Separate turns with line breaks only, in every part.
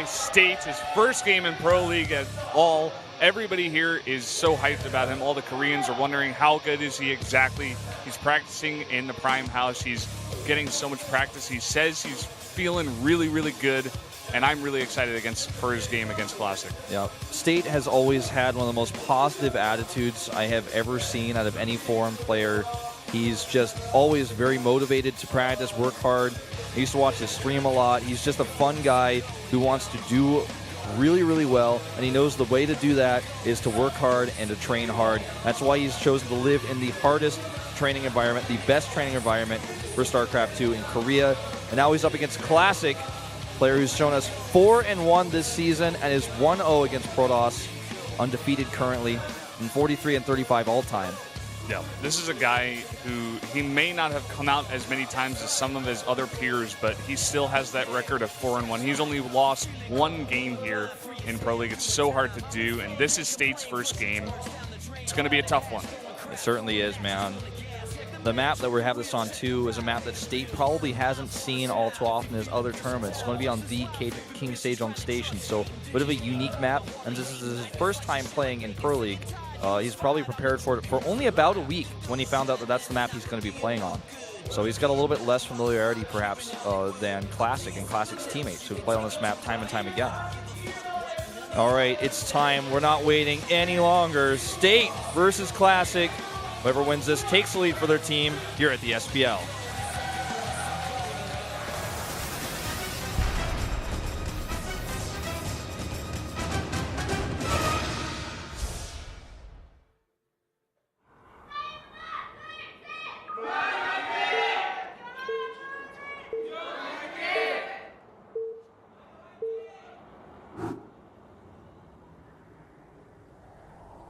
State, his first game in Pro League at all. Everybody here is so hyped about him. All the Koreans are wondering how good is he exactly. He's practicing in the Prime House. He's getting so much practice. He says he's feeling really, really good, and I'm really excited for his game against Classic.
Yeah, State has always had one of the most positive attitudes I have ever seen out of any foreign player. He's just always very motivated to practice, work hard. I used to watch his stream a lot. He's just a fun guy who wants to do really, really well, and he knows the way to do that is to work hard and to train hard. That's why he's chosen to live in the hardest training environment, the best training environment for StarCraft 2 in Korea. And now he's up against Classic, player who's shown us 4-1 this season and is 1-0 against Protoss, undefeated currently, and 43-35 all-time.
Yeah, this is a guy who he may not have come out as many times as some of his other peers, but he still has that record of 4-1. He's only lost one game here in Pro League. It's so hard to do, and this is State's first game. It's going to be a tough one.
It certainly is, man. The map that we have this on, too, is a map that State probably hasn't seen all too often as other tournaments. It's going to be on the King Sejong Station, so a bit of a unique map, and this is his first time playing in Pro League. He's probably prepared for it for only about a week when he found out that that's the map he's going to be playing on. So he's got a little bit less familiarity, perhaps, than Classic and Classic's teammates who play on this map time and time again. All right, it's time. We're not waiting any longer. State versus Classic. Whoever wins this takes the lead for their team here at the SPL.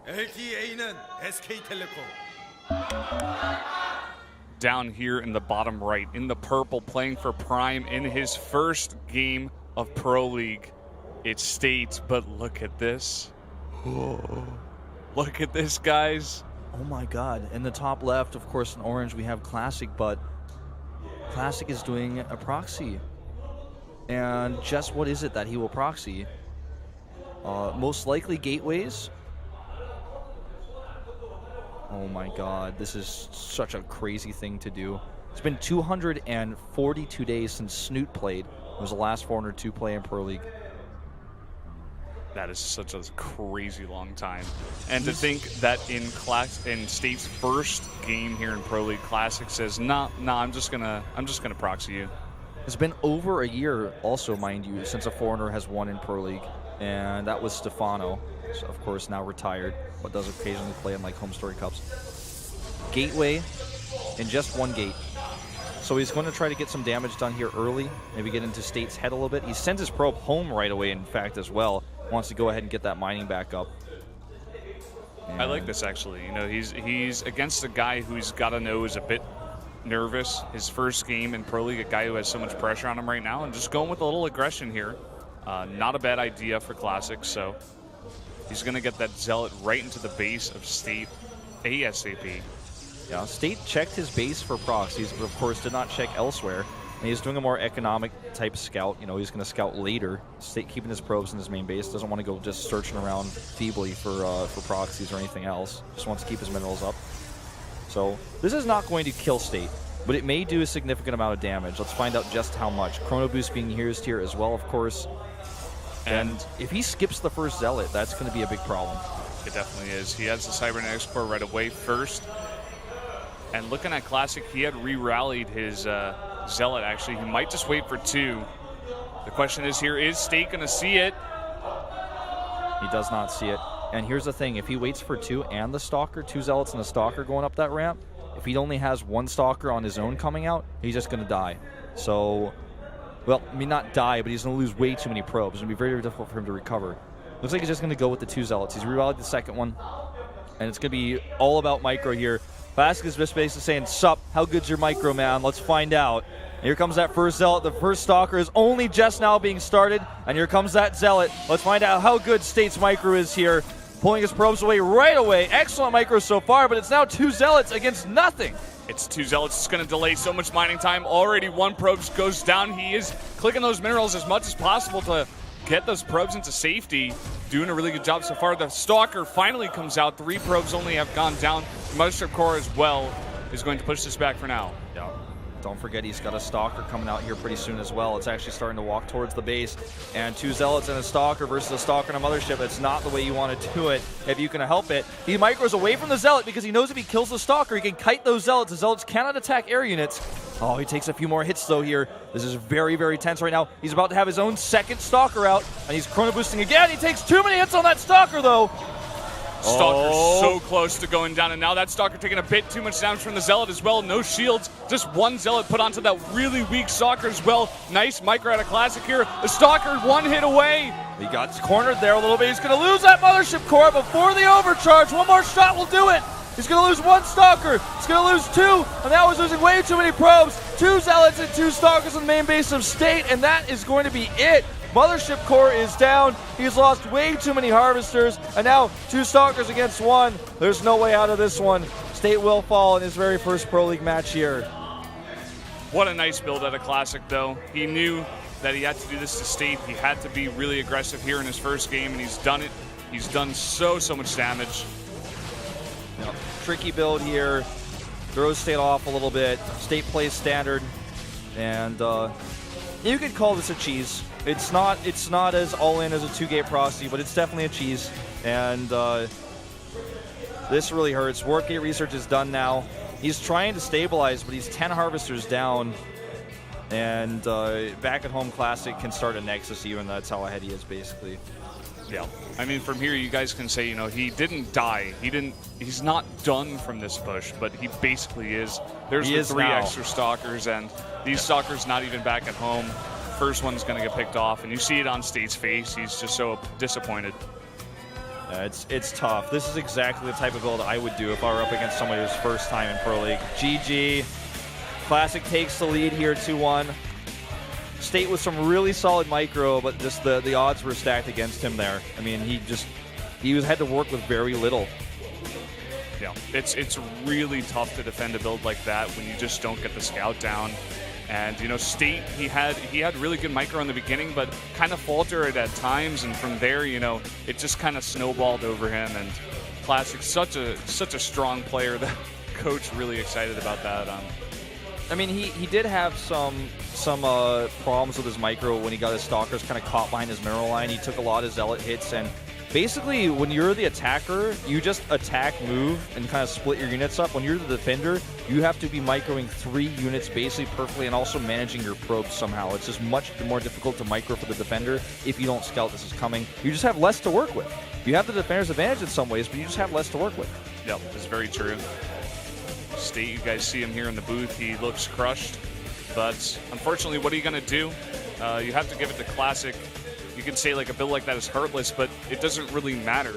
LTA는 SK텔레콤.
Down here in the bottom right, in the purple, playing for Prime in his first game of Pro League. It's State, but look at this. Oh, look at this, guys.
Oh my god. In the top left, of course, in orange, we have Classic, but Classic is doing a proxy. And just what is it that he will proxy? Most likely gateways. Oh my god, this is such a crazy thing to do. It's been 242 days since Snoot played. It was the last 402 play in Pro League.
That is such a crazy long time. And to think that in State's first game here in Pro League, Classic says, nah, I'm just gonna proxy you.
It's been over a year also, mind you, since a foreigner has won in Pro League. And that was Stefano, so of course now retired, but does occasionally play in like home story cups. Gateway in just one gate. So he's going to try to get some damage done here early, maybe get into State's head a little bit. He sends his probe home right away, in fact, as well. Wants to go ahead and get that mining back up. And
I like this, actually. You know, he's against a guy who's got to know is a bit nervous. His first game in Pro League, a guy who has so much pressure on him right now, and just going with a little aggression here. Not a bad idea for Classic, so he's going to get that Zealot right into the base of State ASAP.
Yeah, State checked his base for proxies, but of course did not check elsewhere. And he's doing a more economic type scout. You know, he's going to scout later. State keeping his probes in his main base. Doesn't want to go just searching around feebly for proxies or anything else. Just wants to keep his minerals up. So this is not going to kill State, but it may do a significant amount of damage. Let's find out just how much. Chronoboost being used here as well, of course. And if he skips the first Zealot, that's going to be a big problem.
It definitely is. He has the Cybernetics Core right away first. And looking at Classic, he had re-rallied his Zealot, actually. He might just wait for 2. The question is here, is State going to see it?
He does not see it. And here's the thing, if he waits for 2 and the Stalker, 2 Zealots and a Stalker going up that ramp, if he only has 1 Stalker on his own coming out, he's just going to die. So, well, I mean, not die, but he's going to lose way too many probes. It's going to be very, very difficult for him to recover. Looks like he's just going to go with the 2 Zealots. He's re-rallied the second one, and it's going to be all about micro here. Classic is just basically saying, sup, how good's your micro, man? Let's find out. And here comes that first Zealot. The first Stalker is only just now being started, and here comes that Zealot. Let's find out how good State's micro is here. Pulling his probes away right away. Excellent micro so far, but it's now 2 Zealots against nothing.
It's 2 Zealots. It's going to delay so much mining time. Already 1 probe goes down. He is clicking those minerals as much as possible to get those probes into safety. Doing a really good job so far. The Stalker finally comes out. 3 probes only have gone down. Mothership Core as well is going to push this back for now.
Yeah. Don't forget he's got a Stalker coming out here pretty soon as well. It's actually starting to walk towards the base. And 2 Zealots and a Stalker versus a Stalker and a Mothership. It's not the way you want to do it if you can help it. He micros away from the Zealot because he knows if he kills the Stalker, he can kite those Zealots. The Zealots cannot attack air units. Oh, he takes a few more hits though here. This is very, very tense right now. He's about to have his own second Stalker out, and he's Chronoboosting again. He takes too many hits on that Stalker though.
Stalker's so close to going down, and now that Stalker taking a bit too much damage from the Zealot as well. No shields, just 1 Zealot put onto that really weak Stalker as well. Nice micro out of Classic here. The Stalker 1 hit away.
He got cornered there a little bit. He's going to lose that Mothership Core before the overcharge. One more shot will do it. He's going to lose 1 Stalker. He's going to lose 2, and that was losing way too many probes. 2 Zealots and 2 Stalkers on the main base of State, and that is going to be it. Mothership Core is down. He's lost way too many Harvesters, and now 2 Stalkers against 1. There's no way out of this one. State will fall in his very first Pro League match here.
What a nice build out of Classic, though. He knew that he had to do this to State. He had to be really aggressive here in his first game, and he's done it. He's done so much damage.
Yep. Tricky build here. Throws State off a little bit. State plays standard, and you could call this a cheese. It's not as all-in as a 2-gate Proxy, but it's definitely a cheese. And this really hurts. Warpgate research is done now. He's trying to stabilize, but he's 10 Harvesters down. And back at home, Classic can start a Nexus even. That's how ahead he is, basically.
Yeah. I mean, from here, you guys can say, you know, he didn't die. He's not done from this push, but he basically is. There's the 3 extra Stalkers, and these Stalkers not even back at home. First one's going to get picked off, and you see it on State's face. He's just so disappointed.
It's tough. This is exactly the type of build I would do if I were up against somebody who's first time in Pro League. GG. Classic takes the lead here 2-1. State with some really solid micro, but just the odds were stacked against him there. I mean, he had to work with very little.
Yeah, it's really tough to defend a build like that when you just don't get the scout down. And, you know, State, he had really good micro in the beginning, but kind of faltered at times. And from there, you know, it just kind of snowballed over him. And Classic, such a strong player. That coach really excited about that.
I mean, he did have some problems with his micro when he got his Stalkers kind of caught behind his mineral line. He took a lot of Zealot hits, and basically, when you're the attacker, you just attack, move, and kind of split your units up. When you're the defender, you have to be microing 3 units basically perfectly and also managing your probes somehow. It's just much more difficult to micro for the defender if you don't scout this is coming. You just have less to work with. You have the defender's advantage in some ways, but you just have less to work with.
Yep, that's very true. State, you guys see him here in the booth. He looks crushed, but unfortunately, what are you going to do? You have to give it to Classic. You can say like a build like that is hurtless, but it doesn't really matter.